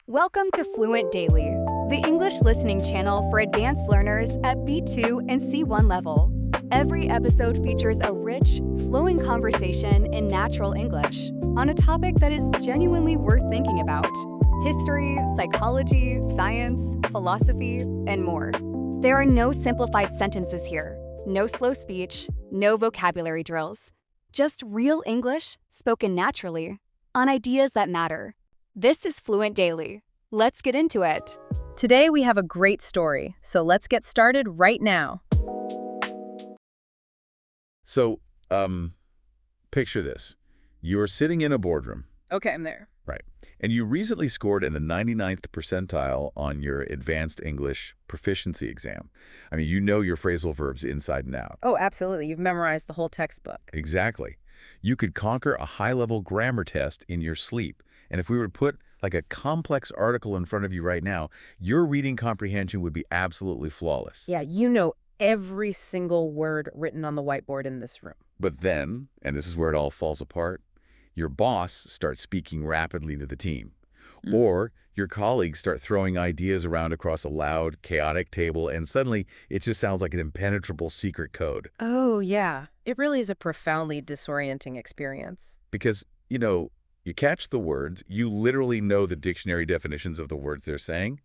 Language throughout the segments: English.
Welcome to Fluent Daily, the English listening channel for advanced learners at B2 and C1 level. Every episode features a rich, flowing conversation in natural English on a topic that is genuinely worth thinking about: history, psychology, science, philosophy, and more. There are no simplified sentences here, no slow speech, no vocabulary drills. Just real English spoken naturally on ideas that matter. This is Fluent Daily. Let's get into it. Today we have a great story, so let's get started right now. So, picture this. You're sitting in a boardroom. Okay, I'm there. Right. And you recently scored in the 99th percentile on your advanced English proficiency exam. I mean, you know your phrasal verbs inside and out. Oh, absolutely. You've memorized the whole textbook. Exactly. You could conquer a high-level grammar test in your sleep. And if we were to put like a complex article in front of you right now, your reading comprehension would be absolutely flawless. Yeah, you know every single word written on the whiteboard in this room. But then, and this is where it all falls apart, your boss starts speaking rapidly to the team. Or your colleagues start throwing ideas around across a loud, chaotic table, and suddenly it just sounds like an impenetrable secret code. Oh, yeah. It really is a profoundly disorienting experience. Because, you catch the words, you literally know the dictionary definitions of the words they're saying,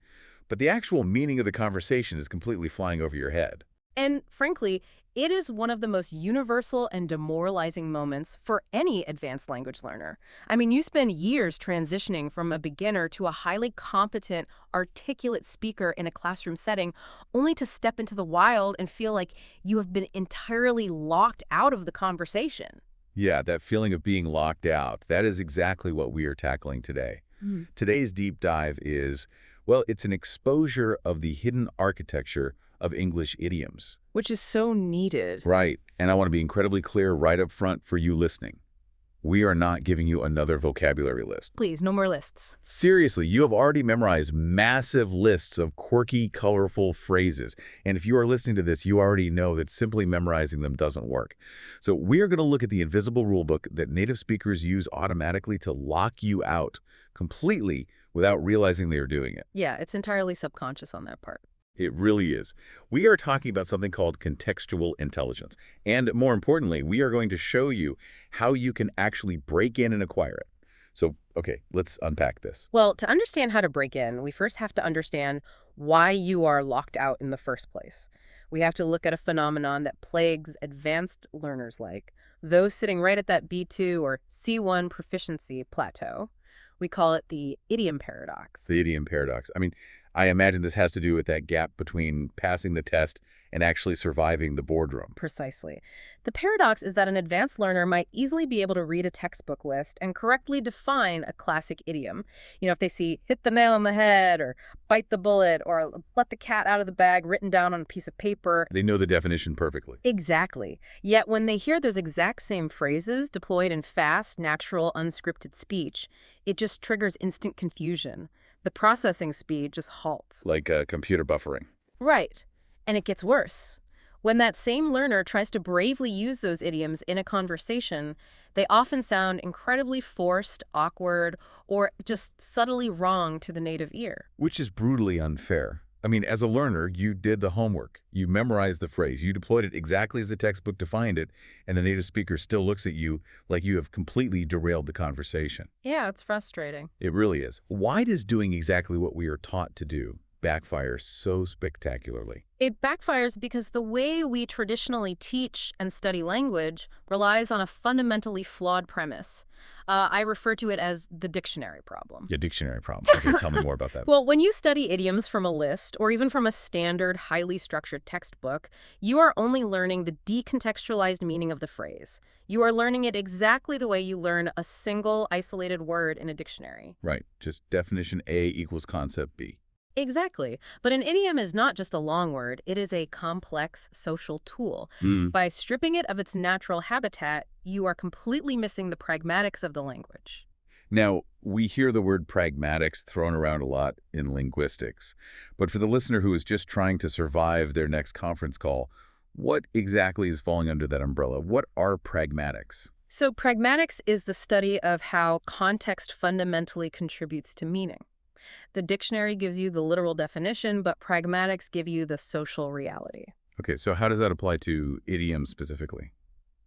but the actual meaning of the conversation is completely flying over your head. And frankly, it is one of the most universal and demoralizing moments for any advanced language learner. I mean, you spend years transitioning from a beginner to a highly competent, articulate speaker in a classroom setting, only to step into the wild and feel like you have been entirely locked out of the conversation. Yeah, that feeling of being locked out, that is exactly what we are tackling today. Today's deep dive is, well, it's an exposure of the hidden architecture of English idioms. Which is so needed. Right, and I want to be incredibly clear right up front for you listening. We are not giving you another vocabulary list. Please, no more lists. Seriously, you have already memorized massive lists of quirky, colorful phrases. And if you are listening to this, you already know that simply memorizing them doesn't work. So we are going to look at the invisible rulebook that native speakers use automatically to lock you out completely without realizing they are doing it. Yeah, it's entirely subconscious on that part. It really is. We are talking about something called contextual intelligence. And more importantly, we are going to show you how you can actually break in and acquire it. So, okay, let's unpack this. Well, to understand how to break in, we first have to understand why you are locked out in the first place. We have to look at a phenomenon that plagues advanced learners like those sitting right at that B2 or C1 proficiency plateau. We call it the idiom paradox. The idiom paradox. I mean, I imagine this has to do with that gap between passing the test and actually surviving the boardroom. Precisely. The paradox is that an advanced learner might easily be able to read a textbook list and correctly define a classic idiom. If they see hit the nail on the head or bite the bullet or let the cat out of the bag written down on a piece of paper. They know the definition perfectly. Exactly. Yet when they hear those exact same phrases deployed in fast, natural, unscripted speech, it just triggers instant confusion. The processing speed just halts. Like computer buffering. Right. And it gets worse. When that same learner tries to bravely use those idioms in a conversation, they often sound incredibly forced, awkward, or just subtly wrong to the native ear. Which is brutally unfair. I mean, as a learner, you did the homework. You memorized the phrase. You deployed it exactly as the textbook defined it, and the native speaker still looks at you like you have completely derailed the conversation. Yeah, it's frustrating. It really is. Why does doing exactly what we are taught to do backfire so spectacularly? It backfires because the way we traditionally teach and study language relies on a fundamentally flawed premise. I refer to it as the dictionary problem. Yeah, dictionary problem. Okay, tell me more about that. Well, when you study idioms from a list or even from a standard, highly structured textbook, you are only learning the decontextualized meaning of the phrase. You are learning it exactly the way you learn a single, isolated word in a dictionary. Right, just definition A equals concept B. Exactly. But an idiom is not just a long word. It is a complex social tool. By stripping it of its natural habitat, you are completely missing the pragmatics of the language. Now, we hear the word pragmatics thrown around a lot in linguistics. But for the listener who is just trying to survive their next conference call, what exactly is falling under that umbrella? What are pragmatics? So pragmatics is the study of how context fundamentally contributes to meaning. The dictionary gives you the literal definition, but pragmatics give you the social reality. Okay, so how does that apply to idioms specifically?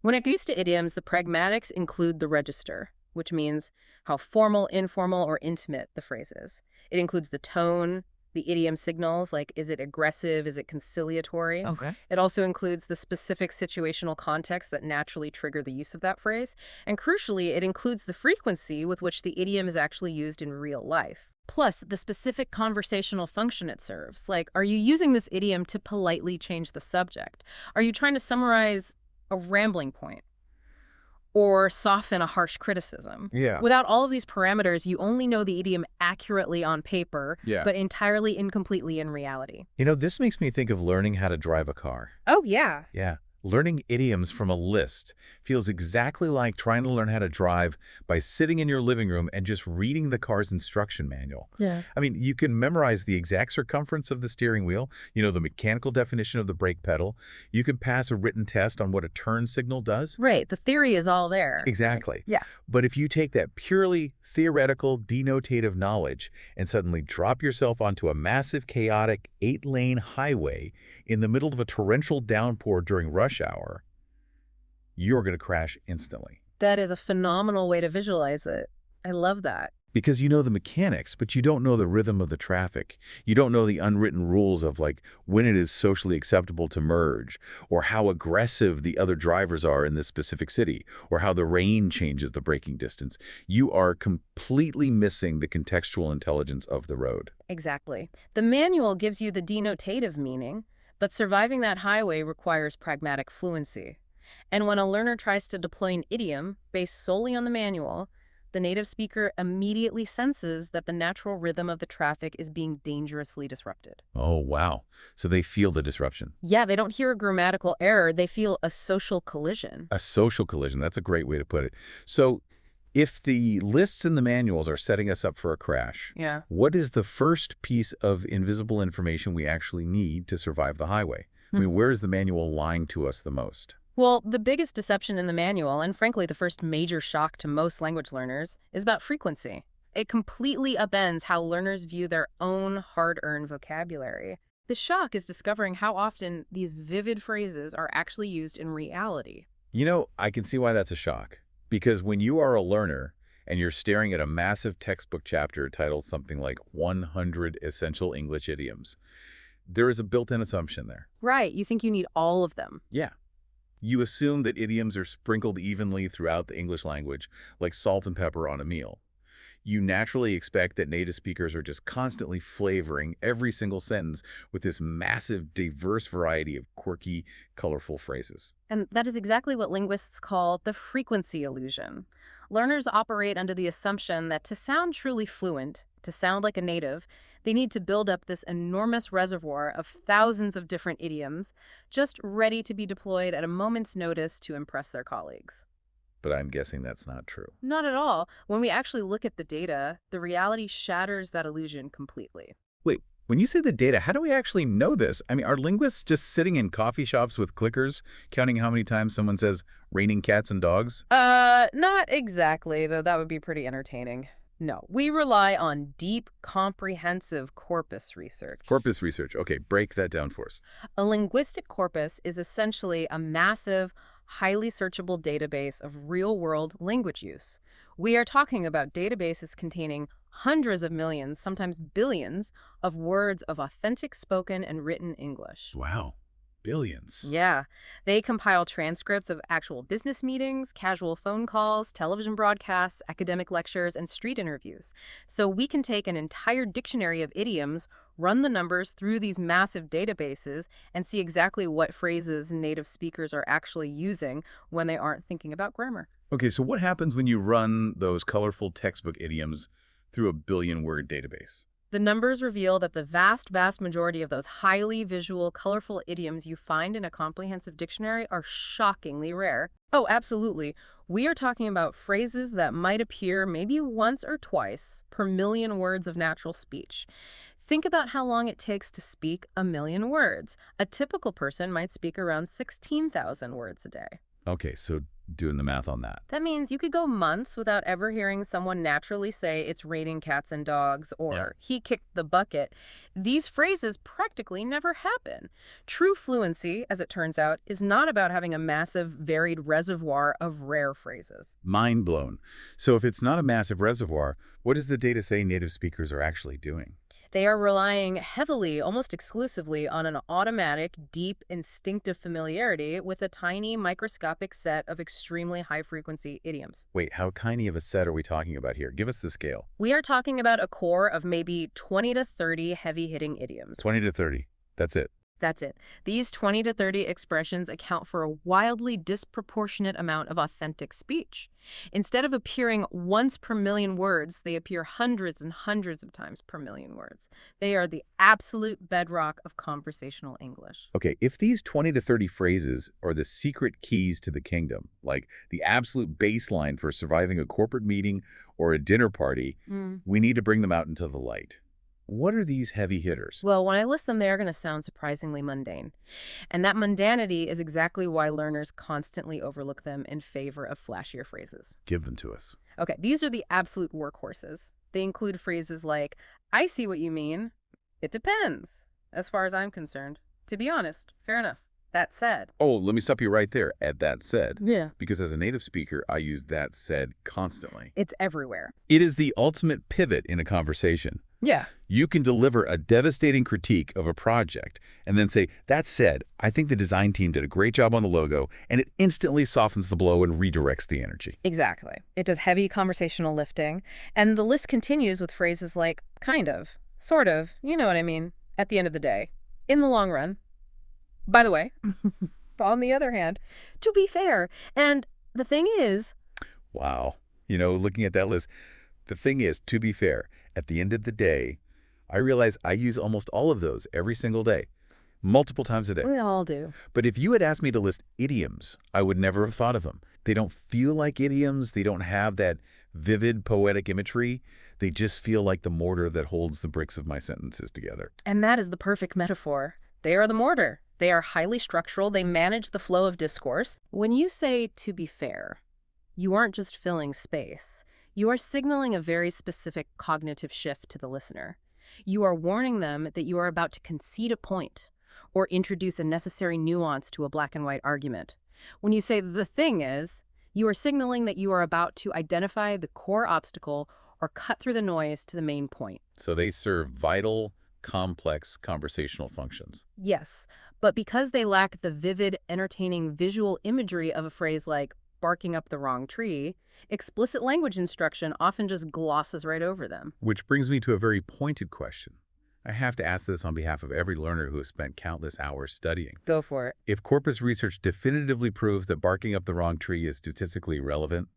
When it comes to idioms, the pragmatics include the register, which means how formal, informal, or intimate the phrase is. It includes the tone, the idiom signals, like is it aggressive, is it conciliatory? Okay. It also includes the specific situational context that naturally trigger the use of that phrase. And crucially, it includes the frequency with which the idiom is actually used in real life. Plus, the specific conversational function it serves. Like, are you using this idiom to politely change the subject? Are you trying to summarize a rambling point? Or soften a harsh criticism? Yeah. Without all of these parameters, you only know the idiom accurately on paper, Yeah. but entirely incompletely in reality. You know, this makes me think of learning how to drive a car. Oh, yeah. Yeah. Learning idioms from a list feels exactly like trying to learn how to drive by sitting in your living room and just reading the car's instruction manual. Yeah. I mean, you can memorize the exact circumference of the steering wheel, the mechanical definition of the brake pedal. You can pass a written test on what a turn signal does. Right. The theory is all there. Exactly. Yeah. But if you take that purely theoretical, denotative knowledge and suddenly drop yourself onto a massive, chaotic 8-lane highway in the middle of a torrential downpour during rush hour, you're going to crash instantly. That is a phenomenal way to visualize it. I love that. Because you know the mechanics, but you don't know the rhythm of the traffic. You don't know the unwritten rules of like when it is socially acceptable to merge, or how aggressive the other drivers are in this specific city, or how the rain changes the braking distance. You are completely missing the contextual intelligence of the road. Exactly. The manual gives you the denotative meaning, but surviving that highway requires pragmatic fluency. And when a learner tries to deploy an idiom based solely on the manual, the native speaker immediately senses that the natural rhythm of the traffic is being dangerously disrupted. Oh, wow. So they feel the disruption. Yeah, they don't hear a grammatical error, they feel a social collision. A social collision. That's a great way to put it. So if the lists in the manuals are setting us up for a crash, Yeah. what is the first piece of invisible information we actually need to survive the highway? I mean, where is the manual lying to us the most? Well, the biggest deception in the manual, and frankly the first major shock to most language learners, is about frequency. It completely upends how learners view their own hard-earned vocabulary. The shock is discovering how often these vivid phrases are actually used in reality. I can see why that's a shock. Because when you are a learner and you're staring at a massive textbook chapter titled something like 100 Essential English Idioms, there is a built-in assumption there. Right, you think you need all of them. Yeah. You assume that idioms are sprinkled evenly throughout the English language, like salt and pepper on a meal. You naturally expect that native speakers are just constantly flavoring every single sentence with this massive, diverse variety of quirky, colorful phrases. And that is exactly what linguists call the frequency illusion. Learners operate under the assumption that to sound truly fluent, to sound like a native, they need to build up this enormous reservoir of thousands of different idioms, just ready to be deployed at a moment's notice to impress their colleagues. But I'm guessing that's not true. Not at all. When we actually look at the data, the reality shatters that illusion completely. Wait, when you say the data, how do we actually know this? I mean, are linguists just sitting in coffee shops with clickers, counting how many times someone says raining cats and dogs? Not exactly, though that would be pretty entertaining. No, we rely on deep, comprehensive corpus research. Corpus research. Okay, break that down for us. A linguistic corpus is essentially a massive, highly searchable database of real-world language use. We are talking about databases containing hundreds of millions, sometimes billions, of words of authentic spoken and written English. Wow. Billions. Yeah. They compile transcripts of actual business meetings, casual phone calls, television broadcasts, academic lectures, and street interviews. So we can take an entire dictionary of idioms, run the numbers through these massive databases, and see exactly what phrases native speakers are actually using when they aren't thinking about grammar. Okay, so what happens when you run those colorful textbook idioms through a billion-word database? The numbers reveal that the vast majority of those highly visual, colorful idioms you find in a comprehensive dictionary are shockingly rare. Oh, absolutely. We are talking about phrases that might appear maybe once or twice per million words of natural speech. Think about how long it takes to speak 1 million words. A typical person might speak around 16,000 words a day. Okay, so doing the math on that. That means you could go months without ever hearing someone naturally say it's raining cats and dogs or he kicked the bucket. These phrases practically never happen. True fluency, as it turns out, is not about having a massive, varied reservoir of rare phrases. Mind blown. So if it's not a massive reservoir, what does the data say native speakers are actually doing? They are relying heavily, almost exclusively, on an automatic, deep, instinctive familiarity with a tiny, microscopic set of extremely high-frequency idioms. Wait, how tiny of a set are we talking about here? Give us the scale. We are talking about a core of maybe 20 to 30 heavy-hitting idioms. 20 to 30. That's it. That's it. These 20 to 30 expressions account for a wildly disproportionate amount of authentic speech. Instead of appearing once per million words, they appear hundreds and hundreds of times per million words. They are the absolute bedrock of conversational English. Okay, if these 20 to 30 phrases are the secret keys to the kingdom, like the absolute baseline for surviving a corporate meeting or a dinner party, we need to bring them out into the light. What are these heavy hitters? Well, when I list them, they are going to sound surprisingly mundane. And that mundanity is exactly why learners constantly overlook them in favor of flashier phrases. Give them to us. Okay, these are the absolute workhorses. They include phrases like, I see what you mean. It depends, as far as I'm concerned. To be honest, fair enough. That said. Oh, let me stop you right there at that said. Yeah. Because as a native speaker, I use that said constantly. It's everywhere. It is the ultimate pivot in a conversation. Yeah. You can deliver a devastating critique of a project and then say, that said, I think the design team did a great job on the logo, and it instantly softens the blow and redirects the energy. Exactly. It does heavy conversational lifting, and the list continues with phrases like kind of, sort of, you know what I mean, at the end of the day, in the long run. By the way, on the other hand, to be fair, and the thing is... Wow. You know, looking at that list, the thing is, to be fair, at the end of the day, I realize I use almost all of those every single day, multiple times a day. We all do. But if you had asked me to list idioms, I would never have thought of them. They don't feel like idioms. They don't have that vivid poetic imagery. They just feel like the mortar that holds the bricks of my sentences together. And that is the perfect metaphor. They are the mortar. They are highly structural. They manage the flow of discourse. When you say, to be fair, you aren't just filling space. You are signaling a very specific cognitive shift to the listener. You are warning them that you are about to concede a point or introduce a necessary nuance to a black and white argument. When you say the thing is, you are signaling that you are about to identify the core obstacle or cut through the noise to the main point. So they serve vital, complex conversational functions. Yes, but because they lack the vivid, entertaining visual imagery of a phrase like barking up the wrong tree, explicit language instruction often just glosses right over them. Which brings me to a very pointed question. I have to ask this on behalf of every learner who has spent countless hours studying. Go for it. If corpus research definitively proves that barking up the wrong tree is statistically relevant,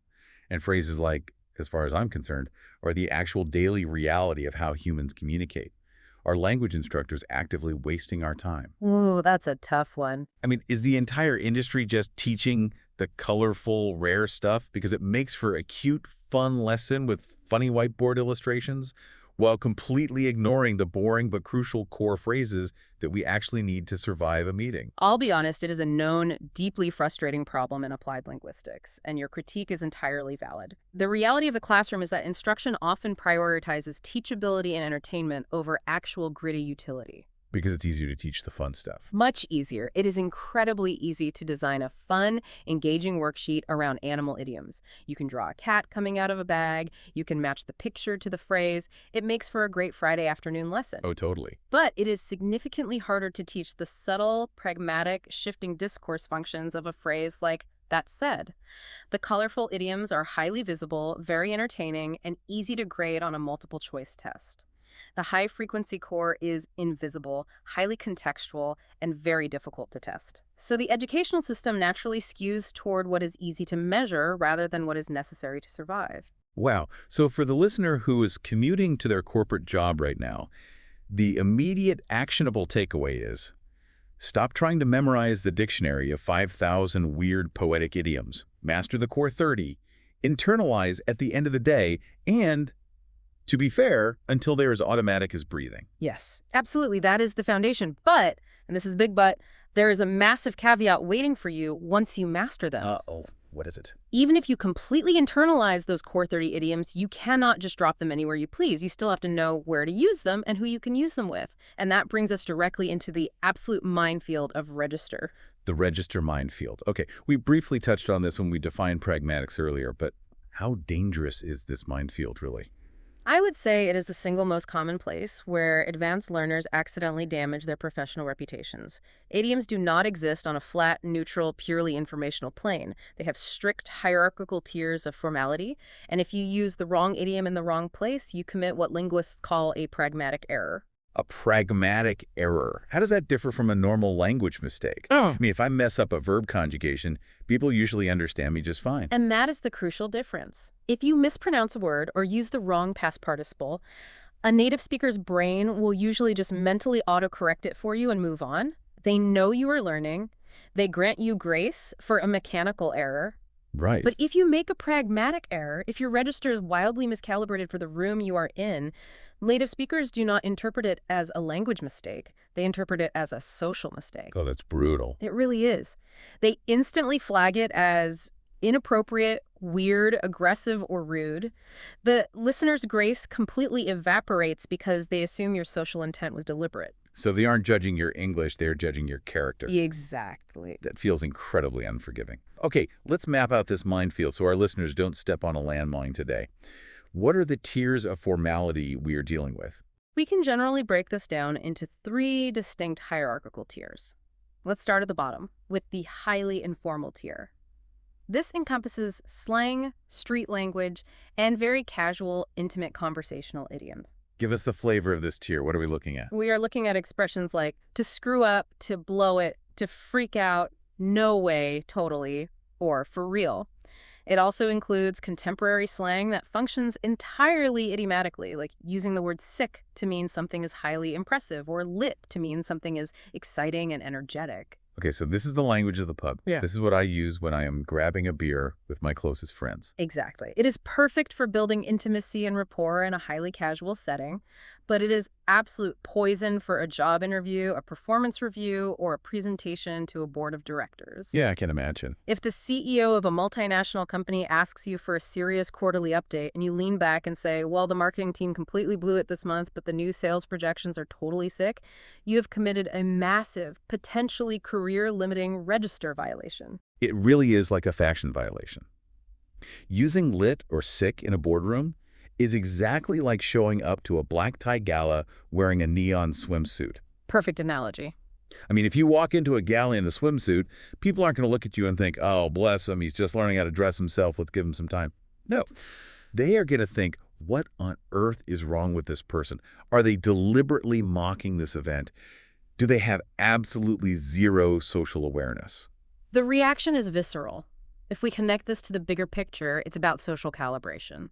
and phrases like, as far as I'm concerned, are the actual daily reality of how humans communicate, are language instructors actively wasting our time? Ooh, that's a tough one. I mean, is the entire industry just teaching the colorful, rare stuff because it makes for a cute, fun lesson with funny whiteboard illustrations, while completely ignoring the boring but crucial core phrases that we actually need to survive a meeting? I'll be honest, it is a known, deeply frustrating problem in applied linguistics, and your critique is entirely valid. The reality of the classroom is that instruction often prioritizes teachability and entertainment over actual gritty utility. Because it's easier to teach the fun stuff. Much easier. It is incredibly easy to design a fun, engaging worksheet around animal idioms. You can draw a cat coming out of a bag. You can match the picture to the phrase. It makes for a great Friday afternoon lesson. Oh, totally. But it is significantly harder to teach the subtle, pragmatic, shifting discourse functions of a phrase like that said. The colorful idioms are highly visible, very entertaining, and easy to grade on a multiple choice test. The high-frequency core is invisible, highly contextual, and very difficult to test. So the educational system naturally skews toward what is easy to measure rather than what is necessary to survive. Wow. So for the listener who is commuting to their corporate job right now, the immediate actionable takeaway is, stop trying to memorize the dictionary of 5,000 weird poetic idioms, master the core 30, internalize at the end of the day, and to be fair, until they're as automatic as breathing. Yes, absolutely. That is the foundation. But, and this is big but, There is a massive caveat waiting for you once you master them. Uh-oh. What is it? Even if you completely internalize those core 30 idioms, you cannot just drop them anywhere you please. You still have to know where to use them and who you can use them with. And that brings us directly into the absolute minefield of register. The register minefield. Okay, we briefly touched on this when we defined pragmatics earlier, but how dangerous is this minefield really? I would say it is the single most common place where advanced learners accidentally damage their professional reputations. Idioms do not exist on a flat, neutral, purely informational plane. They have strict hierarchical tiers of formality, and if you use the wrong idiom in the wrong place, you commit what linguists call a pragmatic error. A pragmatic error. How does that differ from a normal language mistake? Oh. I mean, if I mess up a verb conjugation, people usually understand me just fine. And that is the crucial difference. If you mispronounce a word or use the wrong past participle, a native speaker's brain will usually just mentally autocorrect it for you and move on. They know you are learning. They grant you grace for a mechanical error. Right. But if you make a pragmatic error, if your register is wildly miscalibrated for the room you are in, native speakers do not interpret it as a language mistake. They interpret it as a social mistake. Oh, that's brutal. It really is. They instantly flag it as inappropriate, weird, aggressive, or rude. The listener's grace completely evaporates because they assume your social intent was deliberate. So they aren't judging your English, they're judging your character. Exactly. That feels incredibly unforgiving. Okay, let's map out this minefield so our listeners don't step on a landmine today. What are the tiers of formality we are dealing with? We can generally break this down into 3 distinct hierarchical tiers. Let's start at the bottom with the highly informal tier. This encompasses slang, street language, and very casual, intimate conversational idioms. Give us the flavor of this tier. What are we looking at? We are looking at expressions like to screw up, to blow it, to freak out, no way, totally, or for real. It also includes contemporary slang that functions entirely idiomatically, like using the word sick to mean something is highly impressive or lit to mean something is exciting and energetic. Okay, so this is the language of the pub. Yeah. This is what I use when I am grabbing a beer with my closest friends. Exactly. It is perfect for building intimacy and rapport in a highly casual setting, but it is absolute poison for a job interview, a performance review, or a presentation to a board of directors. Yeah, I can imagine. If the CEO of a multinational company asks you for a serious quarterly update and you lean back and say, well, the marketing team completely blew it this month, but the new sales projections are totally sick, you have committed a massive, potentially career-limiting register violation. It really is like a fashion violation. Using lit or sick in a boardroom is exactly like showing up to a black tie gala wearing a neon swimsuit. Perfect analogy. I mean, if you walk into a gala in a swimsuit, people aren't going to look at you and think, oh, bless him, he's just learning how to dress himself, let's give him some time. No. They are going to think, what on earth is wrong with this person? Are they deliberately mocking this event? Do they have absolutely zero social awareness? The reaction is visceral. If we connect this to the bigger picture, it's about social calibration.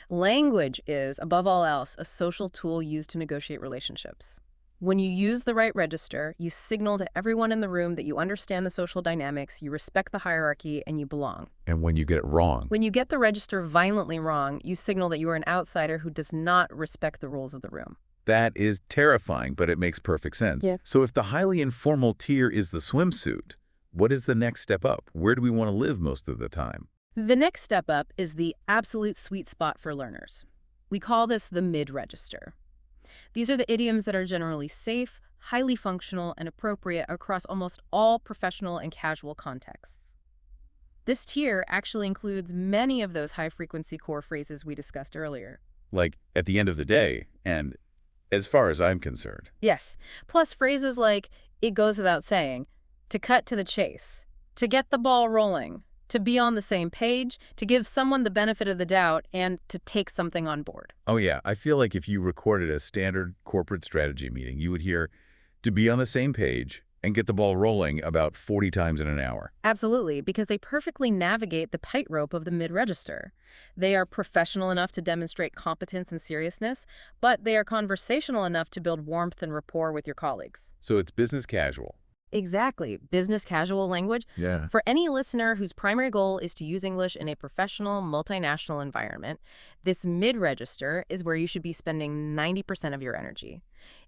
Language is, above all else, a social tool used to negotiate relationships. When you use the right register, you signal to everyone in the room that you understand the social dynamics, you respect the hierarchy, and you belong. And when you get it wrong? When you get the register violently wrong, you signal that you are an outsider who does not respect the rules of the room. That is terrifying, but it makes perfect sense. Yeah. So if the highly informal tier is the swimsuit, what is the next step up? Where do we want to live most of the time? The next step up is the absolute sweet spot for learners. We call this the mid-register. These are the idioms that are generally safe, highly functional, and appropriate across almost all professional and casual contexts. This tier actually includes many of those high-frequency core phrases we discussed earlier. Like, at the end of the day, and as far as I'm concerned. Yes, plus phrases like, it goes without saying, to cut to the chase, to get the ball rolling, to be on the same page, to give someone the benefit of the doubt, and to take something on board. Oh yeah, I feel like if you recorded a standard corporate strategy meeting, you would hear, to be on the same page and get the ball rolling about 40 times in an hour. Absolutely, because they perfectly navigate the tightrope of the mid-register. They are professional enough to demonstrate competence and seriousness, but they are conversational enough to build warmth and rapport with your colleagues. So it's business casual, Exactly. Business casual language. Yeah. For any listener whose primary goal is to use English in a professional, multinational environment, this mid-register is where you should be spending 90% of your energy.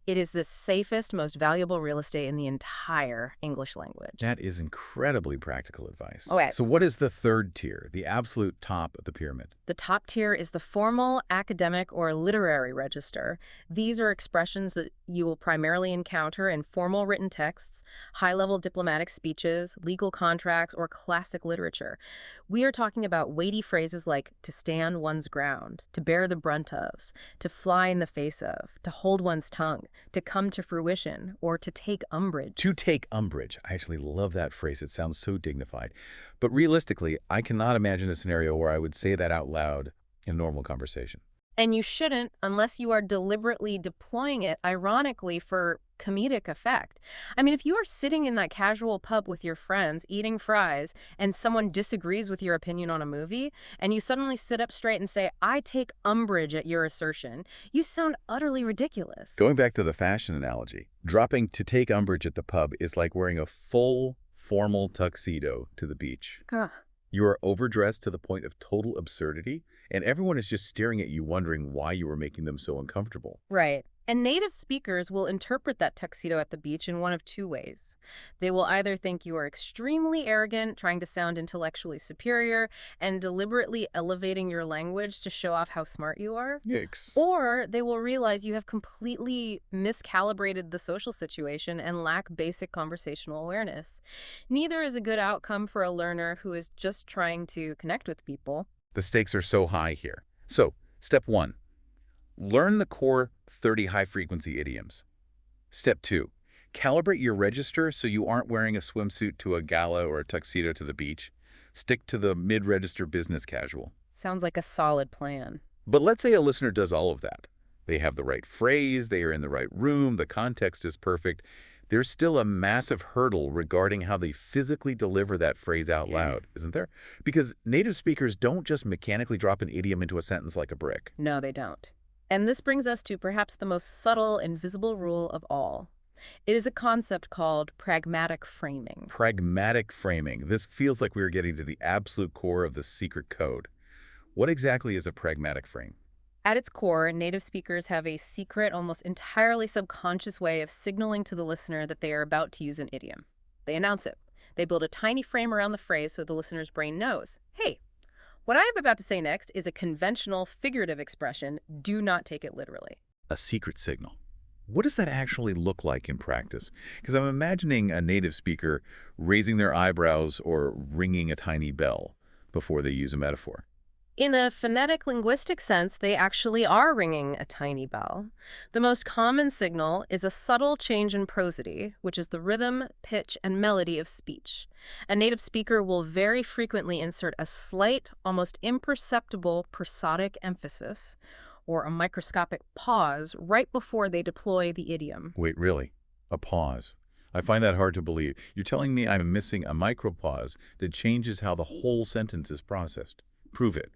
It is the safest, most valuable real estate in the entire English language. That is incredibly practical advice. Okay. So what is the third tier, the absolute top of the pyramid? The top tier is the formal, academic, or literary register. These are expressions that you will primarily encounter in formal written texts, high-level diplomatic speeches, legal contracts, or classic literature. We are talking about weighty phrases like to stand one's ground, to bear the brunt of, to fly in the face of, to hold one's tongue, to come to fruition, or to take umbrage. To take umbrage. I actually love that phrase. It sounds so dignified. But realistically, I cannot imagine a scenario where I would say that out loud in normal conversation. And you shouldn't unless you are deliberately deploying it, ironically, for comedic effect. I mean, if you are sitting in that casual pub with your friends, eating fries, and someone disagrees with your opinion on a movie, and you suddenly sit up straight and say, I take umbrage at your assertion, you sound utterly ridiculous. Going back to the fashion analogy, dropping to take umbrage at the pub is like wearing a full, formal tuxedo to the beach. Ugh. You are overdressed to the point of total absurdity, and everyone is just staring at you wondering why you are making them so uncomfortable. Right. And native speakers will interpret that tuxedo at the beach in one of two ways. They will either think you are extremely arrogant, trying to sound intellectually superior, and deliberately elevating your language to show off how smart you are. Yikes. Or they will realize you have completely miscalibrated the social situation and lack basic conversational awareness. Neither is a good outcome for a learner who is just trying to connect with people. The stakes are so high here. So, step 1. Learn the core 30 high-frequency idioms. Step 2. Calibrate your register so you aren't wearing a swimsuit to a gala or a tuxedo to the beach. Stick to the mid-register business casual. Sounds like a solid plan. But let's say a listener does all of that. They have the right phrase, they are in the right room, the context is perfect. There's still a massive hurdle regarding how they physically deliver that phrase out loud, isn't there? Because native speakers don't just mechanically drop an idiom into a sentence like a brick. No, they don't. And this brings us to perhaps the most subtle and visible rule of all. It is a concept called pragmatic framing. Pragmatic framing. This feels like we are getting to the absolute core of the secret code. What exactly is a pragmatic frame? At its core, native speakers have a secret, almost entirely subconscious way of signaling to the listener that they are about to use an idiom. They announce it. They build a tiny frame around the phrase so the listener's brain knows, hey, what I am about to say next is a conventional figurative expression. Do not take it literally. A secret signal. What does that actually look like in practice? Because I'm imagining a native speaker raising their eyebrows or ringing a tiny bell before they use a metaphor. In a phonetic linguistic sense, they actually are ringing a tiny bell. The most common signal is a subtle change in prosody, which is the rhythm, pitch, and melody of speech. A native speaker will very frequently insert a slight, almost imperceptible prosodic emphasis, or a microscopic pause right before they deploy the idiom. Wait, really? A pause? I find that hard to believe. You're telling me I'm missing a micropause that changes how the whole sentence is processed. Prove it.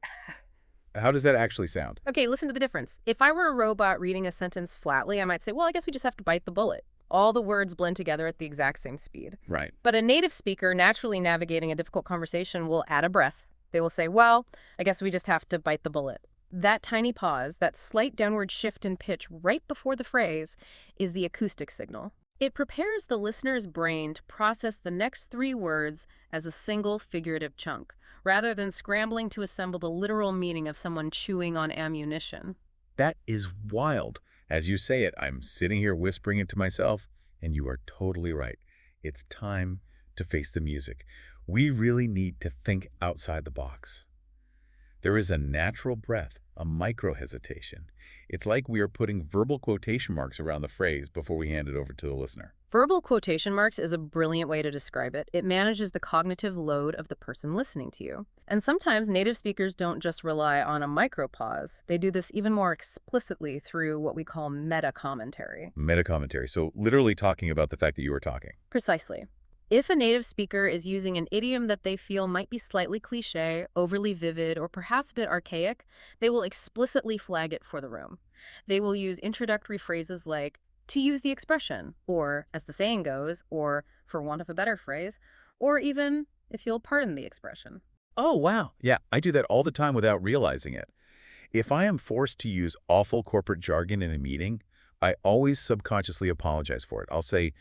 How does that actually sound? Okay, listen to the difference. If I were a robot reading a sentence flatly, I might say, well, I guess we just have to bite the bullet. All the words blend together at the exact same speed. Right. But a native speaker naturally navigating a difficult conversation will add a breath. They will say, well, I guess we just have to bite the bullet. That tiny pause, that slight downward shift in pitch right before the phrase, is the acoustic signal. It prepares the listener's brain to process the next three words as a single figurative chunk, rather than scrambling to assemble the literal meaning of someone chewing on ammunition. That is wild. As you say it, I'm sitting here whispering it to myself, and you are totally right. It's time to face the music. We really need to think outside the box. There is a natural breath, a micro-hesitation. It's like we are putting verbal quotation marks around the phrase before we hand it over to the listener. Verbal quotation marks is a brilliant way to describe it. It manages the cognitive load of the person listening to you. And sometimes native speakers don't just rely on a micropause. They do this even more explicitly through what we call meta-commentary. Meta-commentary, so literally talking about the fact that you are talking. Precisely. If a native speaker is using an idiom that they feel might be slightly cliché, overly vivid, or perhaps a bit archaic, they will explicitly flag it for the room. They will use introductory phrases like, to use the expression, or, as the saying goes, or, for want of a better phrase, or even, if you'll pardon the expression. Oh, wow. Yeah, I do that all the time without realizing it. If I am forced to use awful corporate jargon in a meeting, I always subconsciously apologize for it. I'll say,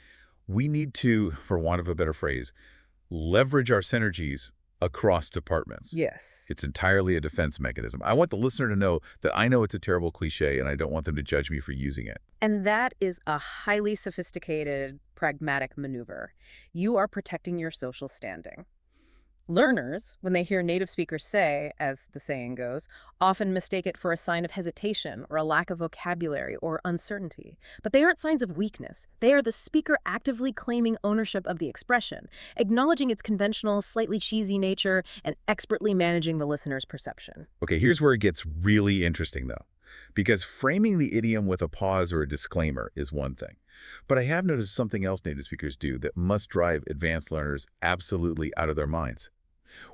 we need to, for want of a better phrase, leverage our synergies across departments. Yes. It's entirely a defense mechanism. I want the listener to know that I know it's a terrible cliche and I don't want them to judge me for using it. And that is a highly sophisticated, pragmatic maneuver. You are protecting your social standing. Learners, when they hear native speakers say, as the saying goes, often mistake it for a sign of hesitation or a lack of vocabulary or uncertainty. But they aren't signs of weakness. They are the speaker actively claiming ownership of the expression, acknowledging its conventional, slightly cheesy nature, and expertly managing the listener's perception. Okay, here's where it gets really interesting, though. Because framing the idiom with a pause or a disclaimer is one thing. But I have noticed something else native speakers do that must drive advanced learners absolutely out of their minds.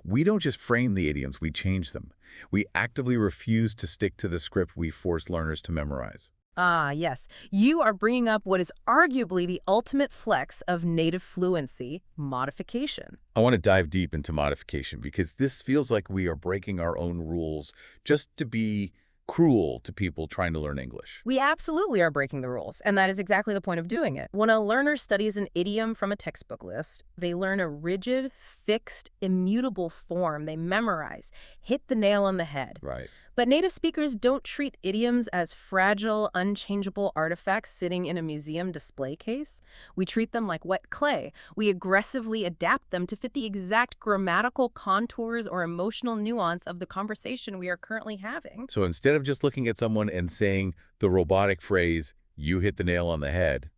We don't just frame the idioms, we change them. We actively refuse to stick to the script we force learners to memorize. Ah, yes. You are bringing up what is arguably the ultimate flex of native fluency, modification. I want to dive deep into modification because this feels like we are breaking our own rules just to be cruel to people trying to learn English. We absolutely are breaking the rules, and that is exactly the point of doing it. When a learner studies an idiom from a textbook list, they learn a rigid, fixed, immutable form they memorize, hit the nail on the head. Right. But native speakers don't treat idioms as fragile, unchangeable artifacts sitting in a museum display case. We treat them like wet clay. We aggressively adapt them to fit the exact grammatical contours or emotional nuance of the conversation we are currently having. So instead of just looking at someone and saying the robotic phrase, "you hit the nail on the head,"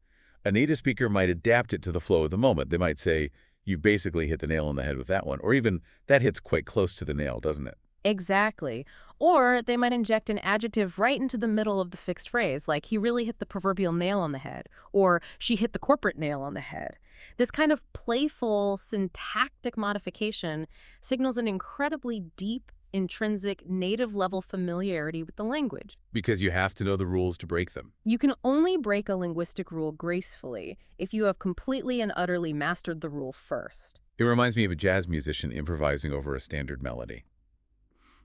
a native speaker might adapt it to the flow of the moment. They might say, "you've basically hit the nail on the head with that one," or even, "that hits quite close to the nail, doesn't it?" Exactly. Or they might inject an adjective right into the middle of the fixed phrase, like he really hit the proverbial nail on the head, or she hit the corporate nail on the head. This kind of playful syntactic modification signals an incredibly deep, intrinsic, native-level familiarity with the language. Because you have to know the rules to break them. You can only break a linguistic rule gracefully if you have completely and utterly mastered the rule first. It reminds me of a jazz musician improvising over a standard melody.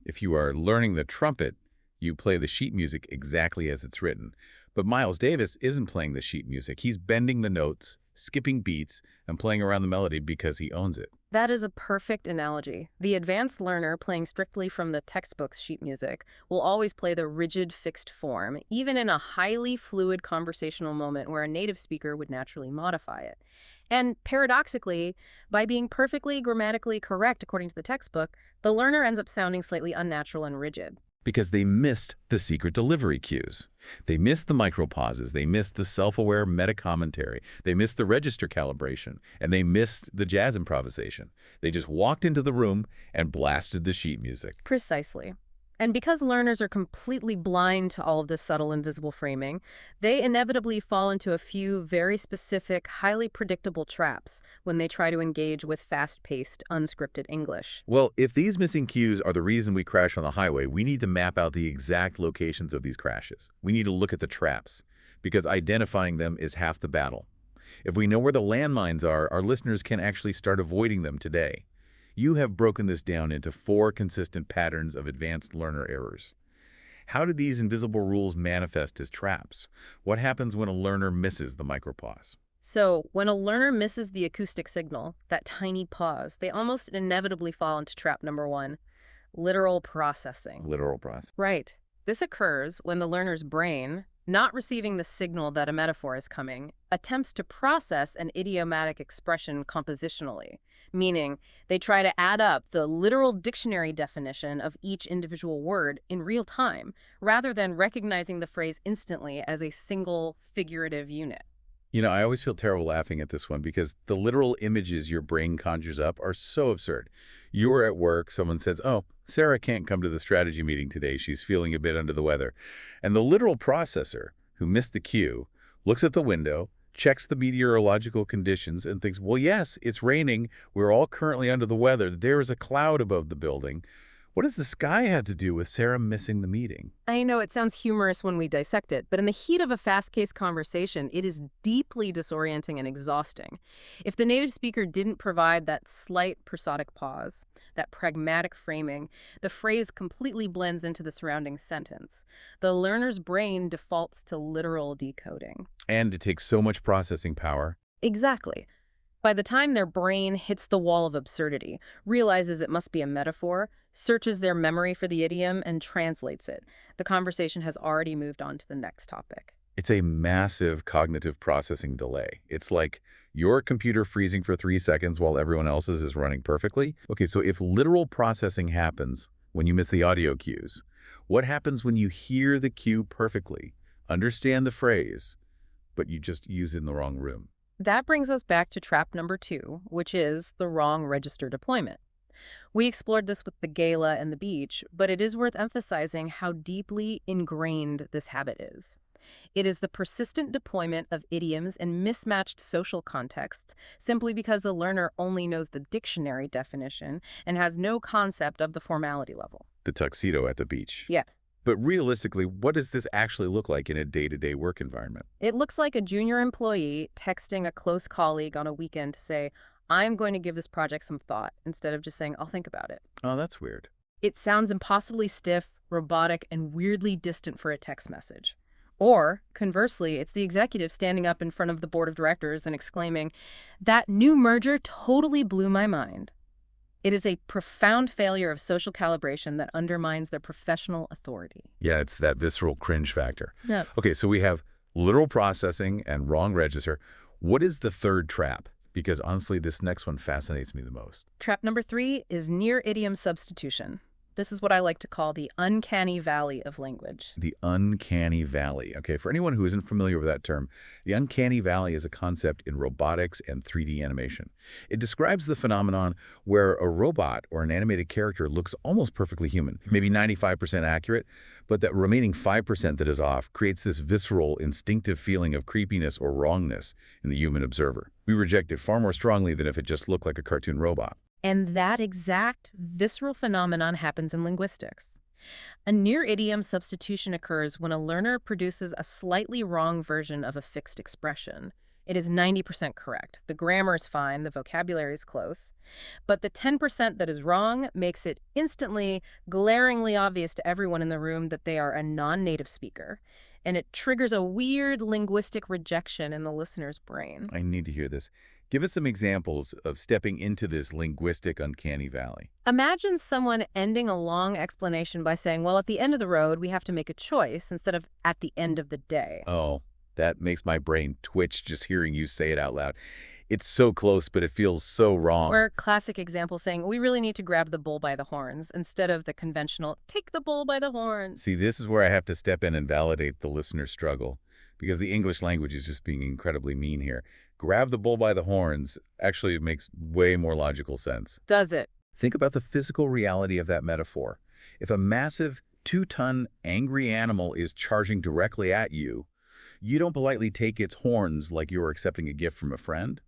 If you are learning the trumpet, you play the sheet music exactly as it's written. But Miles Davis isn't playing the sheet music. He's bending the notes, skipping beats, and playing around the melody because he owns it. That is a perfect analogy. The advanced learner playing strictly from the textbook's sheet music will always play the rigid, fixed form, even in a highly fluid conversational moment where a native speaker would naturally modify it. And paradoxically, by being perfectly grammatically correct according to the textbook, the learner ends up sounding slightly unnatural and rigid. Because they missed the secret delivery cues. They missed the micropauses. They missed the self-aware meta-commentary. They missed the register calibration. And they missed the jazz improvisation. They just walked into the room and blasted the sheet music. Precisely. And because learners are completely blind to all of this subtle invisible framing, they inevitably fall into a few very specific, highly predictable traps when they try to engage with fast-paced, unscripted English. Well, if these missing cues are the reason we crash on the highway, we need to map out the exact locations of these crashes. We need to look at the traps, because identifying them is half the battle. If we know where the landmines are, our listeners can actually start avoiding them today. You have broken this down into 4 consistent patterns of advanced learner errors. How do these invisible rules manifest as traps? What happens when a learner misses the micropause? So, when a learner misses the acoustic signal, that tiny pause, they almost inevitably fall into trap number 1, literal processing. Literal process. Right. This occurs when the learner's brain, not receiving the signal that a metaphor is coming, attempts to process an idiomatic expression compositionally, meaning they try to add up the literal dictionary definition of each individual word in real time, rather than recognizing the phrase instantly as a single figurative unit. You know, I always feel terrible laughing at this one because the literal images your brain conjures up are so absurd. You're at work, someone says, "Oh, Sarah can't come to the strategy meeting today. She's feeling a bit under the weather." And the literal processor, who missed the cue, looks at the window, checks the meteorological conditions, and thinks, well, yes, it's raining. We're all currently under the weather. There is a cloud above the building. What does the sky have to do with Sarah missing the meeting? I know it sounds humorous when we dissect it, but in the heat of a fast-paced conversation, it is deeply disorienting and exhausting. If the native speaker didn't provide that slight prosodic pause, that pragmatic framing, the phrase completely blends into the surrounding sentence. The learner's brain defaults to literal decoding. And it takes so much processing power. Exactly. By the time their brain hits the wall of absurdity, realizes it must be a metaphor, searches their memory for the idiom, and translates it, the conversation has already moved on to the next topic. It's a massive cognitive processing delay. It's like your computer freezing for 3 seconds while everyone else's is running perfectly. Okay, so if literal processing happens when you miss the audio cues, what happens when you hear the cue perfectly, understand the phrase, but you just use it in the wrong room? That brings us back to trap number 2, which is the wrong register deployment. We explored this with the gala and the beach, but it is worth emphasizing how deeply ingrained this habit is. It is the persistent deployment of idioms in mismatched social contexts simply because the learner only knows the dictionary definition and has no concept of the formality level. The tuxedo at the beach. Yeah. But realistically, what does this actually look like in a day-to-day work environment? It looks like a junior employee texting a close colleague on a weekend to say, I'm going to give this project some thought, instead of just saying, I'll think about it. Oh, that's weird. It sounds impossibly stiff, robotic, and weirdly distant for a text message. Or, conversely, it's the executive standing up in front of the board of directors and exclaiming, that new merger totally blew my mind. It is a profound failure of social calibration that undermines their professional authority. Yeah, it's that visceral cringe factor. Yeah. Okay, so we have literal processing and wrong register. What is the third trap? Because honestly, this next one fascinates me the most. Trap number 3 is near idiom substitution. This is what I like to call the uncanny valley of language. The uncanny valley. Okay, for anyone who isn't familiar with that term, the uncanny valley is a concept in robotics and 3D animation. It describes the phenomenon where a robot or an animated character looks almost perfectly human, maybe 95% accurate, but that remaining 5% that is off creates this visceral, instinctive feeling of creepiness or wrongness in the human observer. We reject it far more strongly than if it just looked like a cartoon robot. And that exact visceral phenomenon happens in linguistics. A near-idiom substitution occurs when a learner produces a slightly wrong version of a fixed expression. It is 90% correct. The grammar is fine, the vocabulary is close. But the 10% that is wrong makes it instantly, glaringly obvious to everyone in the room that they are a non-native speaker. And it triggers a weird linguistic rejection in the listener's brain. I need to hear this. Give us some examples of stepping into this linguistic uncanny valley. Imagine someone ending a long explanation by saying, well, at the end of the road, we have to make a choice instead of at the end of the day. Oh, that makes my brain twitch just hearing you say it out loud. It's so close, but it feels so wrong. Or classic example saying, we really need to grab the bull by the horns instead of the conventional, take the bull by the horns. See, this is where I have to step in and validate the listener's struggle, because the English language is just being incredibly mean here. Grab the bull by the horns actually makes way more logical sense. Does it? Think about the physical reality of that metaphor. If a massive 2-ton angry animal is charging directly at you, you don't politely take its horns like you are accepting a gift from a friend.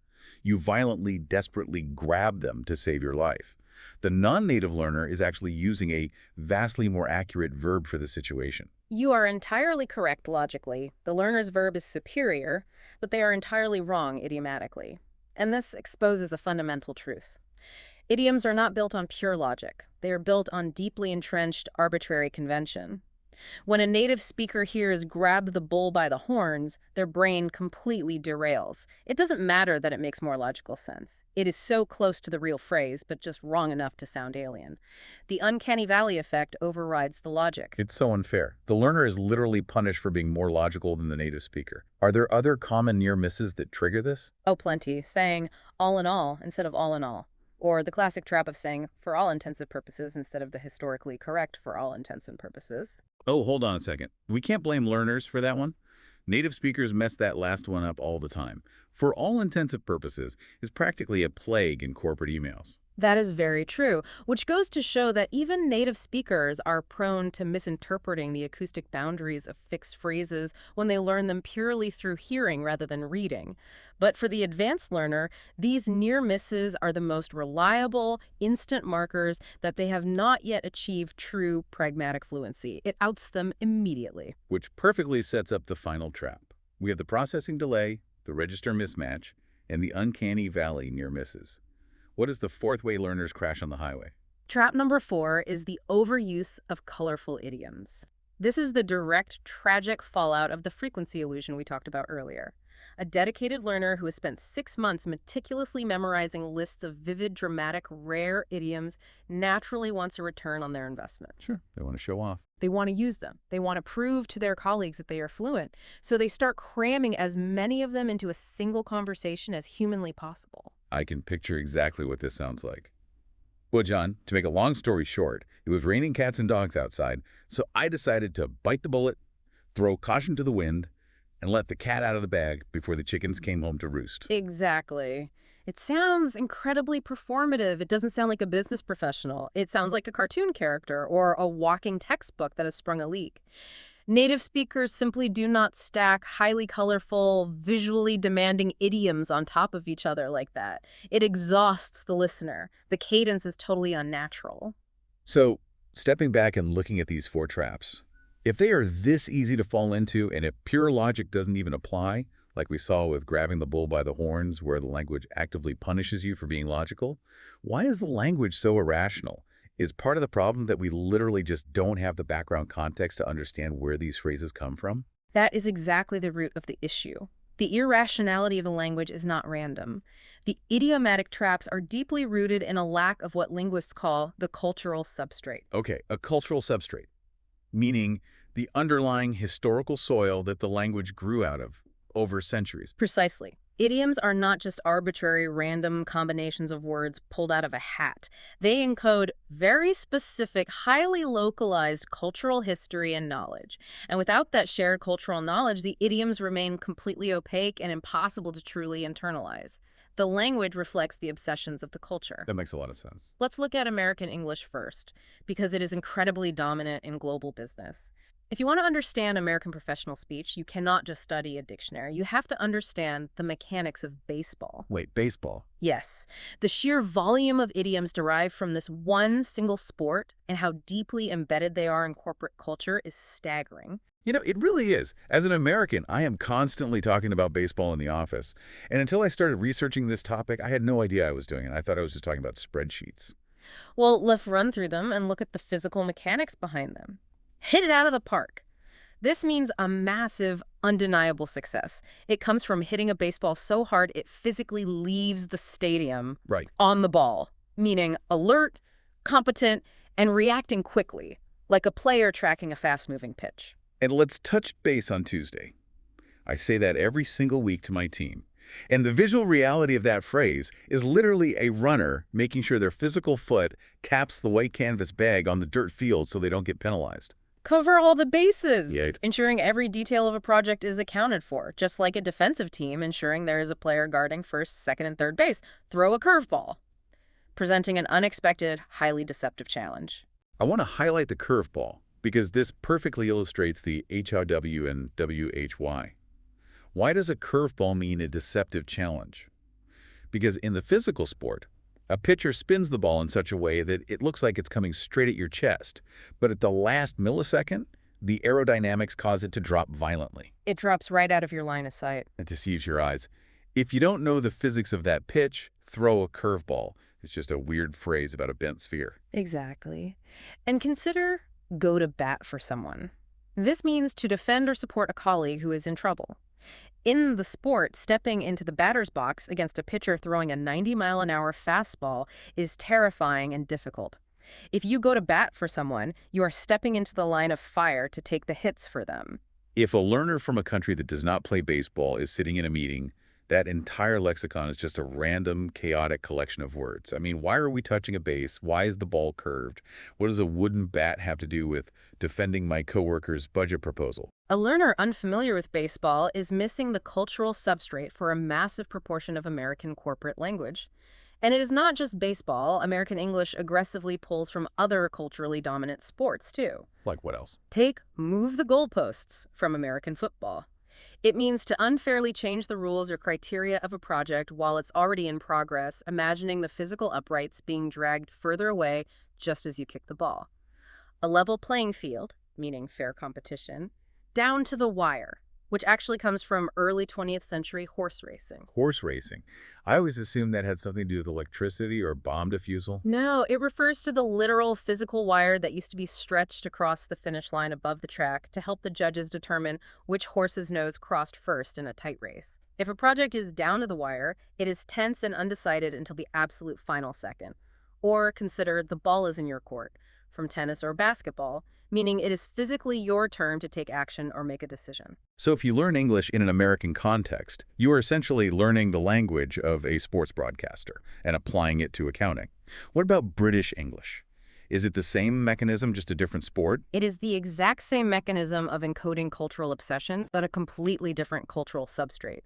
You violently, desperately grab them to save your life. The non-native learner is actually using a vastly more accurate verb for the situation. You are entirely correct logically. The learner's verb is superior, but they are entirely wrong idiomatically. And this exposes a fundamental truth. Idioms are not built on pure logic. They are built on deeply entrenched arbitrary convention. When a native speaker hears grab the bull by the horns, their brain completely derails. It doesn't matter that it makes more logical sense. It is so close to the real phrase, but just wrong enough to sound alien. The uncanny valley effect overrides the logic. It's so unfair. The learner is literally punished for being more logical than the native speaker. Are there other common near misses that trigger this? Oh, plenty. Saying all in all instead of all in all. Or the classic trap of saying for all intensive purposes instead of the historically correct for all intents and purposes. Oh, hold on a second. We can't blame learners for that one. Native speakers mess that last one up all the time. For all intensive purposes is practically a plague in corporate emails. That is very true, which goes to show that even native speakers are prone to misinterpreting the acoustic boundaries of fixed phrases when they learn them purely through hearing rather than reading. But for the advanced learner, these near misses are the most reliable, instant markers that they have not yet achieved true pragmatic fluency. It outs them immediately. Which perfectly sets up the final trap. We have the processing delay, the register mismatch, and the uncanny valley near misses. What is the fourth way learners crash on the highway? Trap number 4 is the overuse of colorful idioms. This is the direct, tragic fallout of the frequency illusion we talked about earlier. A dedicated learner who has spent 6 months meticulously memorizing lists of vivid, dramatic, rare idioms naturally wants a return on their investment. Sure, they want to show off. They want to use them. They want to prove to their colleagues that they are fluent. So they start cramming as many of them into a single conversation as humanly possible. I can picture exactly what this sounds like. Well, John, to make a long story short, it was raining cats and dogs outside, so I decided to bite the bullet, throw caution to the wind, and let the cat out of the bag before the chickens came home to roost. Exactly. It sounds incredibly performative. It doesn't sound like a business professional. It sounds like a cartoon character or a walking textbook that has sprung a leak. Native speakers simply do not stack highly colorful, visually demanding idioms on top of each other like that. It exhausts the listener. The cadence is totally unnatural. So, stepping back and looking at these 4 traps, if they are this easy to fall into and if pure logic doesn't even apply, like we saw with grabbing the bull by the horns where the language actively punishes you for being logical, why is the language so irrational? Is part of the problem that we literally just don't have the background context to understand where these phrases come from? That is exactly the root of the issue. The irrationality of the language is not random. The idiomatic traps are deeply rooted in a lack of what linguists call the cultural substrate. Okay, a cultural substrate, meaning the underlying historical soil that the language grew out of over centuries. Precisely. Idioms are not just arbitrary, random combinations of words pulled out of a hat. They encode very specific, highly localized cultural history and knowledge. And without that shared cultural knowledge, the idioms remain completely opaque and impossible to truly internalize. The language reflects the obsessions of the culture. That makes a lot of sense. Let's look at American English first, because it is incredibly dominant in global business. If you want to understand American professional speech, you cannot just study a dictionary. You have to understand the mechanics of baseball. Wait, baseball? Yes. The sheer volume of idioms derived from this one single sport and how deeply embedded they are in corporate culture is staggering. You know, it really is. As an American, I am constantly talking about baseball in the office. And until I started researching this topic, I had no idea I was doing it. I thought I was just talking about spreadsheets. Well, let's run through them and look at the physical mechanics behind them. Hit it out of the park. This means a massive, undeniable success. It comes from hitting a baseball so hard it physically leaves the stadium on the ball, meaning alert, competent, and reacting quickly, like a player tracking a fast-moving pitch. And let's touch base on Tuesday. I say that every single week to my team. And the visual reality of that phrase is literally a runner making sure their physical foot taps the white canvas bag on the dirt field so they don't get penalized. Cover all the bases, Yeah. ensuring every detail of a project is accounted for, just like a defensive team ensuring there is a player guarding first, second, and third base. Throw a curveball, presenting an unexpected, highly deceptive challenge. I want to highlight the curveball because this perfectly illustrates the HRW and WHY. Why does a curveball mean a deceptive challenge? Because in the physical sport, a pitcher spins the ball in such a way that it looks like it's coming straight at your chest, but at the last millisecond, the aerodynamics cause it to drop violently. It drops right out of your line of sight. It deceives your eyes. If you don't know the physics of that pitch, throw a curveball. It's just a weird phrase about a bent sphere. Exactly. And consider go to bat for someone. This means to defend or support a colleague who is in trouble. In the sport, stepping into the batter's box against a pitcher throwing a 90-mile-an-hour fastball is terrifying and difficult. If you go to bat for someone, you are stepping into the line of fire to take the hits for them. If a learner from a country that does not play baseball is sitting in a meeting, that entire lexicon is just a random, chaotic collection of words. I mean, why are we touching a base? Why is the ball curved? What does a wooden bat have to do with defending my coworker's budget proposal? A learner unfamiliar with baseball is missing the cultural substrate for a massive proportion of American corporate language. And it is not just baseball. American English aggressively pulls from other culturally dominant sports, too. Like what else? Take move the goalposts from American football. It means to unfairly change the rules or criteria of a project while it's already in progress, imagining the physical uprights being dragged further away just as you kick the ball. A level playing field, meaning fair competition, down to the wire, which actually comes from early 20th century horse racing. Horse racing. I always assumed that had something to do with electricity or bomb diffusal. No, it refers to the literal physical wire that used to be stretched across the finish line above the track to help the judges determine which horse's nose crossed first in a tight race. If a project is down to the wire, it is tense and undecided until the absolute final second. Or consider the ball is in your court, from tennis or basketball, meaning it is physically your turn to take action or make a decision. So if you learn English in an American context, you are essentially learning the language of a sports broadcaster and applying it to accounting. What about British English? Is it the same mechanism, just a different sport? It is the exact same mechanism of encoding cultural obsessions, but a completely different cultural substrate.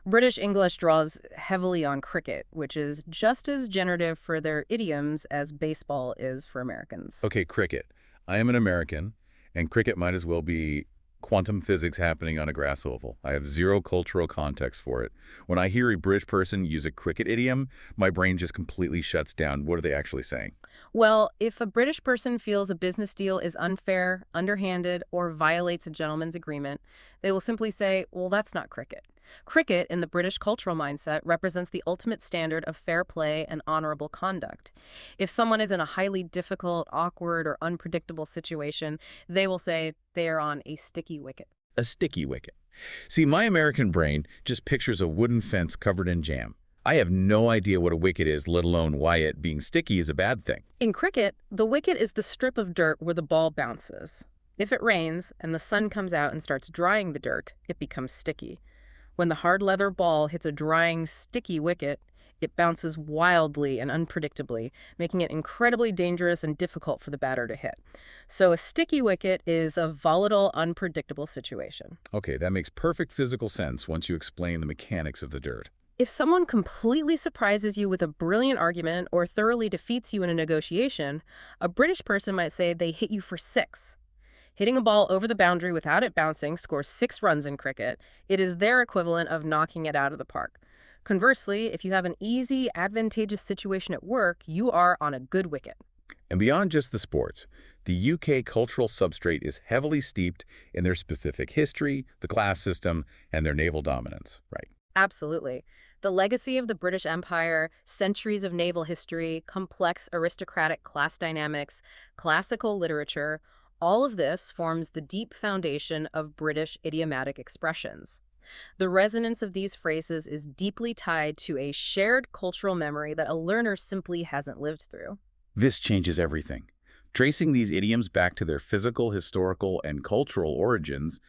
British English draws heavily on cricket, which is just as generative for their idioms as baseball is for Americans. Okay, cricket. I am an American, and cricket might as well be quantum physics happening on a grass oval. I have zero cultural context for it. When I hear a British person use a cricket idiom, my brain just completely shuts down. What are they actually saying? Well, if a British person feels a business deal is unfair, underhanded, or violates a gentleman's agreement, they will simply say, well, that's not cricket. Cricket, in the British cultural mindset, represents the ultimate standard of fair play and honorable conduct. If someone is in a highly difficult, awkward, or unpredictable situation, they will say they are on a sticky wicket. A sticky wicket. See, my American brain just pictures a wooden fence covered in jam. I have no idea what a wicket is, let alone why it being sticky is a bad thing. In cricket, the wicket is the strip of dirt where the ball bounces. If it rains and the sun comes out and starts drying the dirt, it becomes sticky. When the hard leather ball hits a drying, sticky wicket, it bounces wildly and unpredictably, making it incredibly dangerous and difficult for the batter to hit. So a sticky wicket is a volatile, unpredictable situation. Okay, that makes perfect physical sense once you explain the mechanics of the dirt. If someone completely surprises you with a brilliant argument or thoroughly defeats you in a negotiation, a British person might say they hit you for 6. Hitting a ball over the boundary without it bouncing scores 6 runs in cricket. It is their equivalent of knocking it out of the park. Conversely, if you have an easy, advantageous situation at work, you are on a good wicket. And beyond just the sports, the UK cultural substrate is heavily steeped in their specific history, the class system, and their naval dominance, right? Absolutely. The legacy of the British Empire, centuries of naval history, complex aristocratic class dynamics, classical literature, all of this forms the deep foundation of British idiomatic expressions. The resonance of these phrases is deeply tied to a shared cultural memory that a learner simply hasn't lived through. This changes everything. Tracing these idioms back to their physical, historical, and cultural origins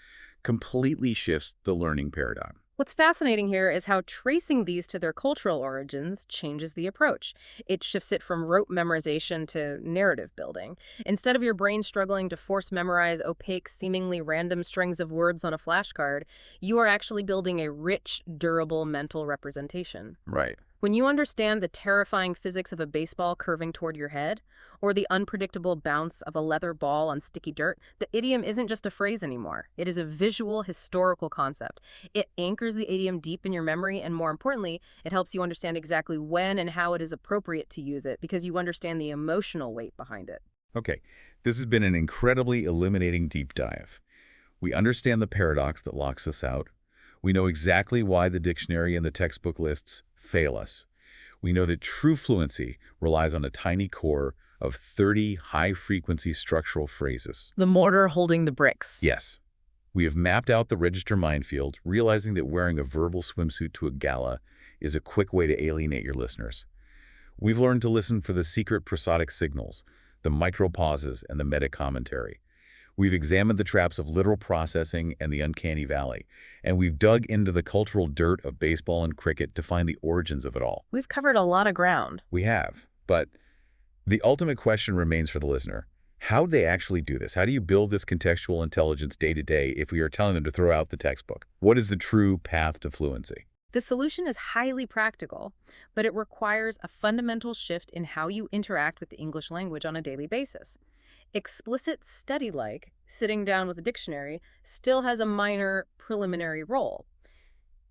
completely shifts the learning paradigm. What's fascinating here is how tracing these to their cultural origins changes the approach. It shifts it from rote memorization to narrative building. Instead of your brain struggling to force memorize opaque, seemingly random strings of words on a flashcard, you are actually building a rich, durable mental representation. Right. When you understand the terrifying physics of a baseball curving toward your head, or the unpredictable bounce of a leather ball on sticky dirt, the idiom isn't just a phrase anymore. It is a visual, historical concept. It anchors the idiom deep in your memory, and more importantly, it helps you understand exactly when and how it is appropriate to use it, because you understand the emotional weight behind it. Okay, this has been an incredibly illuminating deep dive. We understand the paradox that locks us out. We know exactly why the dictionary and the textbook lists fail us. We know that true fluency relies on a tiny core of 30 high-frequency structural phrases. The mortar holding the bricks. Yes. We have mapped out the register minefield, realizing that wearing a verbal swimsuit to a gala is a quick way to alienate your listeners. We've learned to listen for the secret prosodic signals, the micro-pauses, and the meta-commentary. We've examined the traps of literal processing and the uncanny valley, and we've dug into the cultural dirt of baseball and cricket to find the origins of it all. We've covered a lot of ground. We have, but the ultimate question remains for the listener. How do they actually do this? How do you build this contextual intelligence day to day if we are telling them to throw out the textbook? What is the true path to fluency? The solution is highly practical, but it requires a fundamental shift in how you interact with the English language on a daily basis. Explicit study, like sitting down with a dictionary, still has a minor preliminary role.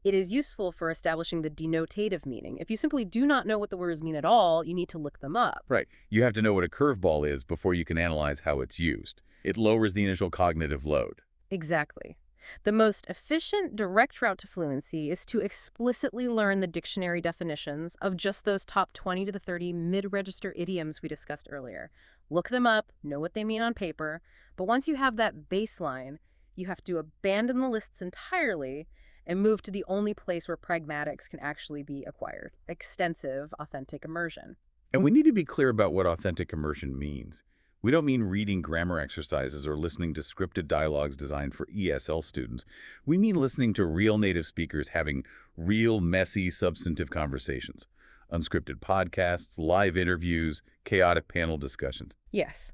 It is useful for establishing the denotative meaning. If you simply do not know what the words mean at all, you need to look them up. Right. You have to know what a curveball is before you can analyze how it's used. It lowers the initial cognitive load. Exactly. The most efficient, direct route to fluency is to explicitly learn the dictionary definitions of just those top 20 to the 30 mid-register idioms we discussed earlier. Look them up, know what they mean on paper, but once you have that baseline, you have to abandon the lists entirely and move to the only place where pragmatics can actually be acquired: extensive, authentic immersion. And we need to be clear about what authentic immersion means. We don't mean reading grammar exercises or listening to scripted dialogues designed for ESL students. We mean listening to real native speakers having real, messy, substantive conversations. Unscripted podcasts, live interviews, chaotic panel discussions. Yes.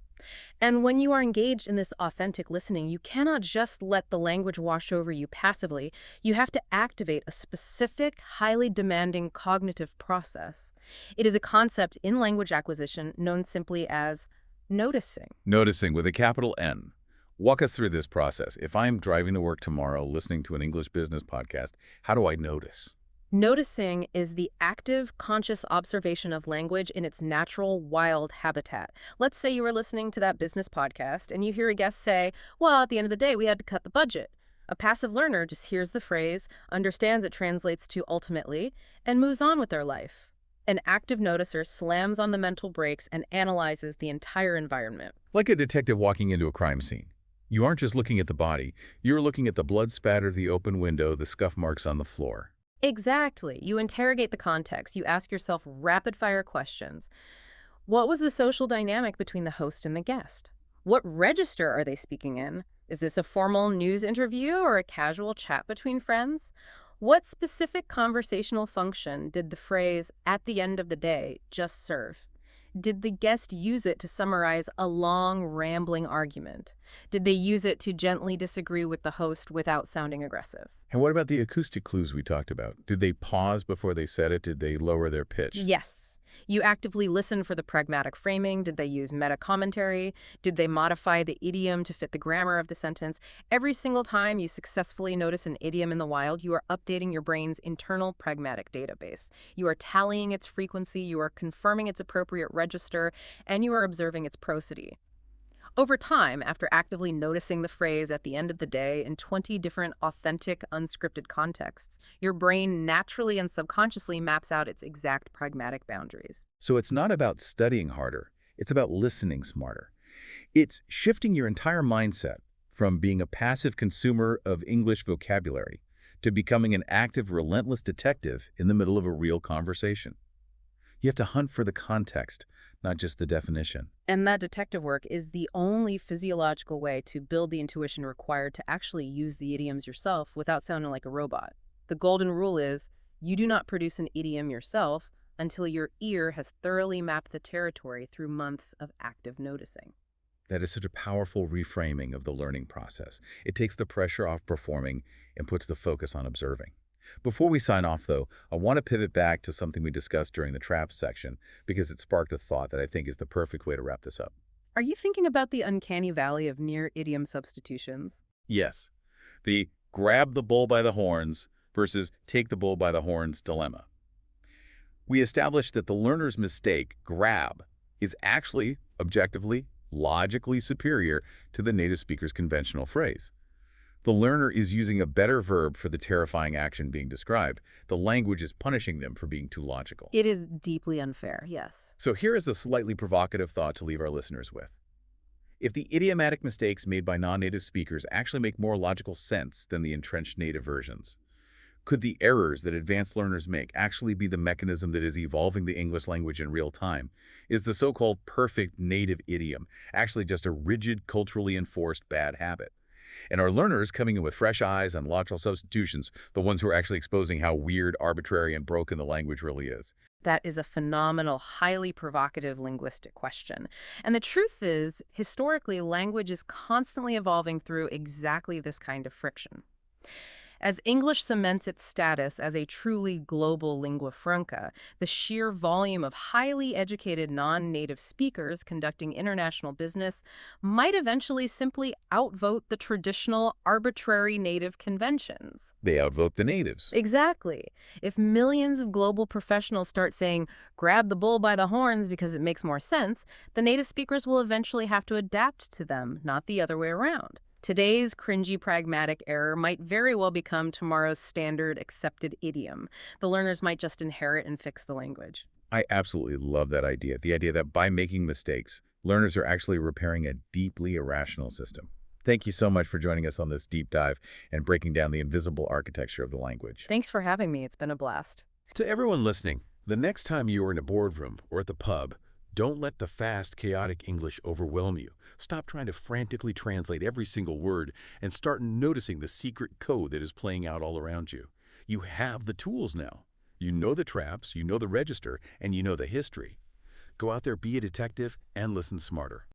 And when you are engaged in this authentic listening, you cannot just let the language wash over you passively. You have to activate a specific, highly demanding cognitive process. It is a concept in language acquisition known simply as noticing. Noticing with a capital N. Walk us through this process. If I'm driving to work tomorrow listening to an English business podcast, how do I notice? Noticing is the active, conscious observation of language in its natural, wild habitat. Let's say you were listening to that business podcast and you hear a guest say, well, at the end of the day, we had to cut the budget. A passive learner just hears the phrase, understands it translates to ultimately, and moves on with their life. An active noticer slams on the mental brakes and analyzes the entire environment. Like a detective walking into a crime scene. You aren't just looking at the body, you're looking at the blood spatter, the open window, the scuff marks on the floor. Exactly. You interrogate the context. You ask yourself rapid-fire questions. What was the social dynamic between the host and the guest? What register are they speaking in? Is this a formal news interview or a casual chat between friends? What specific conversational function did the phrase, at the end of the day, just serve? Did the guest use it to summarize a long, rambling argument? Did they use it to gently disagree with the host without sounding aggressive? And what about the acoustic clues we talked about? Did they pause before they said it? Did they lower their pitch? Yes. You actively listen for the pragmatic framing. Did they use meta-commentary? Did they modify the idiom to fit the grammar of the sentence? Every single time you successfully notice an idiom in the wild, you are updating your brain's internal pragmatic database. You are tallying its frequency, you are confirming its appropriate register, and you are observing its prosody. Over time, after actively noticing the phrase at the end of the day in 20 different authentic, unscripted contexts, your brain naturally and subconsciously maps out its exact pragmatic boundaries. So it's not about studying harder, it's about listening smarter. It's shifting your entire mindset from being a passive consumer of English vocabulary to becoming an active, relentless detective in the middle of a real conversation. You have to hunt for the context, not just the definition. And that detective work is the only physiological way to build the intuition required to actually use the idioms yourself without sounding like a robot. The golden rule is, you do not produce an idiom yourself until your ear has thoroughly mapped the territory through months of active noticing. That is such a powerful reframing of the learning process. It takes the pressure off performing and puts the focus on observing. Before we sign off, though, I want to pivot back to something we discussed during the traps section because it sparked a thought that I think is the perfect way to wrap this up. Are you thinking about the uncanny valley of near idiom substitutions? Yes, the grab the bull by the horns versus take the bull by the horns dilemma. We established that the learner's mistake, grab, is actually objectively, logically superior to the native speaker's conventional phrase. The learner is using a better verb for the terrifying action being described. The language is punishing them for being too logical. It is deeply unfair, yes. So here is a slightly provocative thought to leave our listeners with. If the idiomatic mistakes made by non-native speakers actually make more logical sense than the entrenched native versions, could the errors that advanced learners make actually be the mechanism that is evolving the English language in real time? Is the so-called perfect native idiom actually just a rigid, culturally enforced bad habit? And are learners coming in with fresh eyes and logical substitutions the ones who are actually exposing how weird, arbitrary, and broken the language really is? That is a phenomenal, highly provocative linguistic question. And the truth is, historically, language is constantly evolving through exactly this kind of friction. As English cements its status as a truly global lingua franca, the sheer volume of highly educated non-native speakers conducting international business might eventually simply outvote the traditional arbitrary native conventions. They outvote the natives. Exactly. If millions of global professionals start saying, grab the bull by the horns because it makes more sense, the native speakers will eventually have to adapt to them, not the other way around. Today's cringy pragmatic error might very well become tomorrow's standard accepted idiom. The learners might just inherit and fix the language. I absolutely love that idea, the idea that by making mistakes, learners are actually repairing a deeply irrational system. Thank you so much for joining us on this deep dive and breaking down the invisible architecture of the language. Thanks for having me. It's been a blast. To everyone listening, the next time you are in a boardroom or at the pub, don't let the fast, chaotic English overwhelm you. Stop trying to frantically translate every single word and start noticing the secret code that is playing out all around you. You have the tools now. You know the traps, you know the register, and you know the history. Go out there, be a detective, and listen smarter.